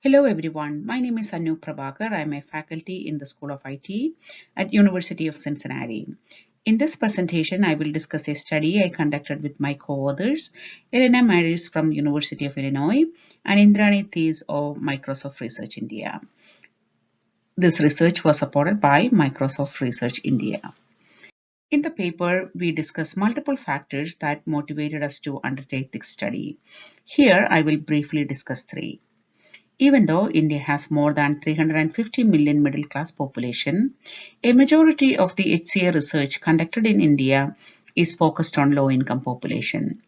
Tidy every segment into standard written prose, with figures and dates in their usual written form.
Hello everyone, my name is Annu Prabhakar. I am a faculty in the School of IT at University of Cincinnati. In this presentation, I will discuss a study I conducted with my co-authors, Elena from University of Illinois and Indrani Thies of Microsoft Research India. This research was supported by Microsoft Research India. In the paper, we discuss multiple factors that motivated us to undertake this study. Here, I will briefly discuss three. Even though India has more than 350 million middle class population, a majority of the HCA research conducted in India is focused on low income population.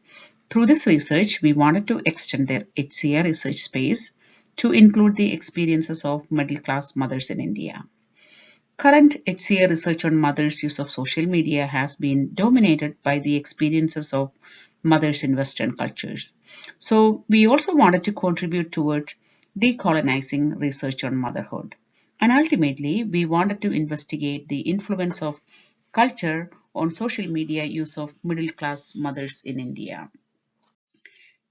Through this research, we wanted to extend the HCA research space to include the experiences of middle class mothers in India. Current HCA research on mothers' use of social media has been dominated by the experiences of mothers in Western cultures. So we also wanted to contribute toward decolonizing research on motherhood. And ultimately, we wanted to investigate the influence of culture on social media use of middle class mothers in India.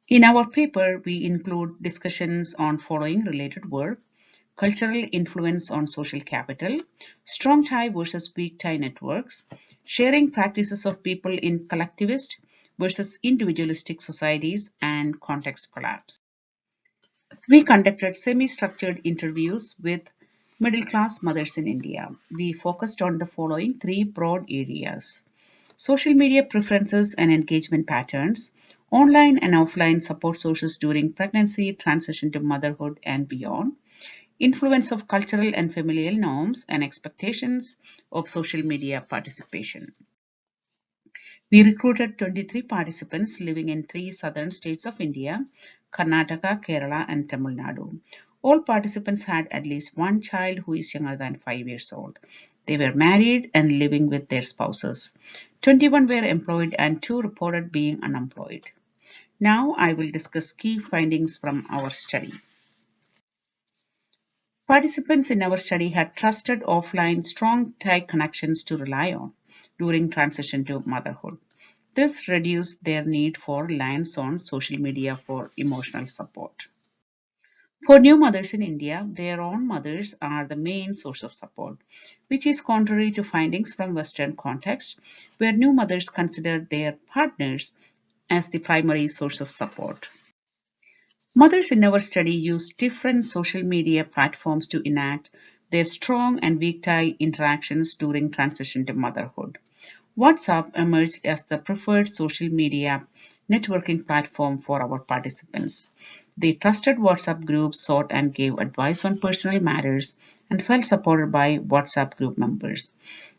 In our paper, we include discussions on following related work: cultural influence on social capital, strong tie versus weak tie networks, sharing practices of people in collectivist versus individualistic societies, and context collapse. We conducted semi-structured interviews with middle-class mothers in India. We focused on the following three broad areas: social media preferences and engagement patterns, online and offline support sources during pregnancy, transition to motherhood, and beyond, influence of cultural and familial norms and expectations of social media participation. We recruited 23 participants living in three southern states of India: Karnataka, Kerala, and Tamil Nadu. All participants had at least one child who is younger than 5 years old. They were married and living with their spouses. 21 were employed and 2 reported being unemployed. Now I will discuss key findings from our study. Participants in our study had trusted offline strong tie connections to rely on during transition to motherhood. This reduced their need for reliance on social media for emotional support. For new mothers in India, their own mothers are the main source of support, which is contrary to findings from Western context, where new mothers consider their partners as the primary source of support. Mothers in our study use different social media platforms to enact their strong and weak tie interactions during transition to motherhood. WhatsApp emerged as the preferred social media networking platform for our participants. They trusted WhatsApp groups, sought and gave advice on personal matters, and felt supported by WhatsApp group members.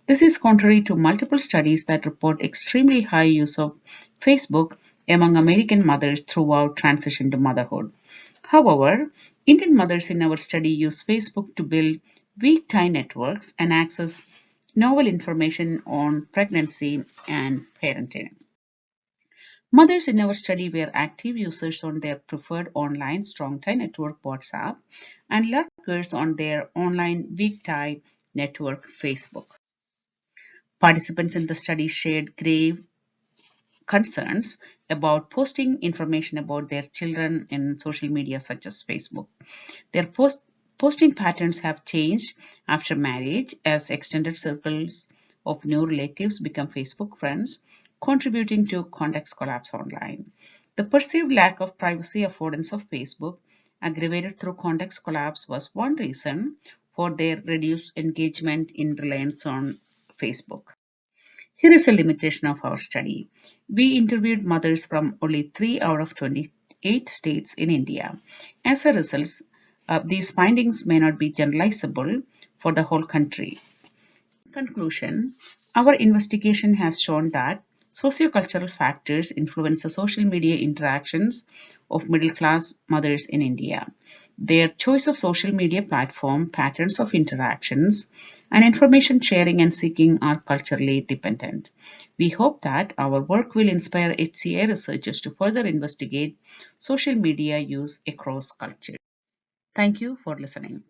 This is contrary to multiple studies that report extremely high use of Facebook among American mothers throughout transition to motherhood. However, Indian mothers in our study use Facebook to build weak tie networks and access novel information on pregnancy and parenting. Mothers in our study were active users on their preferred online strong tie network WhatsApp and lurkers on their online weak tie network Facebook. Participants in the study shared grave concerns about posting information about their children in social media such as Facebook. Their posting patterns have changed after marriage as extended circles of new relatives become Facebook friends, contributing to context collapse online. The perceived lack of privacy affordance of Facebook, aggravated through context collapse, was one reason for their reduced engagement in reliance on Facebook. Here is a limitation of our study. We interviewed mothers from only 3 out of 28 states in India. As a result, these findings may not be generalizable for the whole country. In conclusion, our investigation has shown that sociocultural factors influence the social media interactions of middle class mothers in India. Their choice of social media platform, patterns of interactions, and information sharing and seeking are culturally dependent. We hope that our work will inspire HCA researchers to further investigate social media use across cultures. Thank you for listening.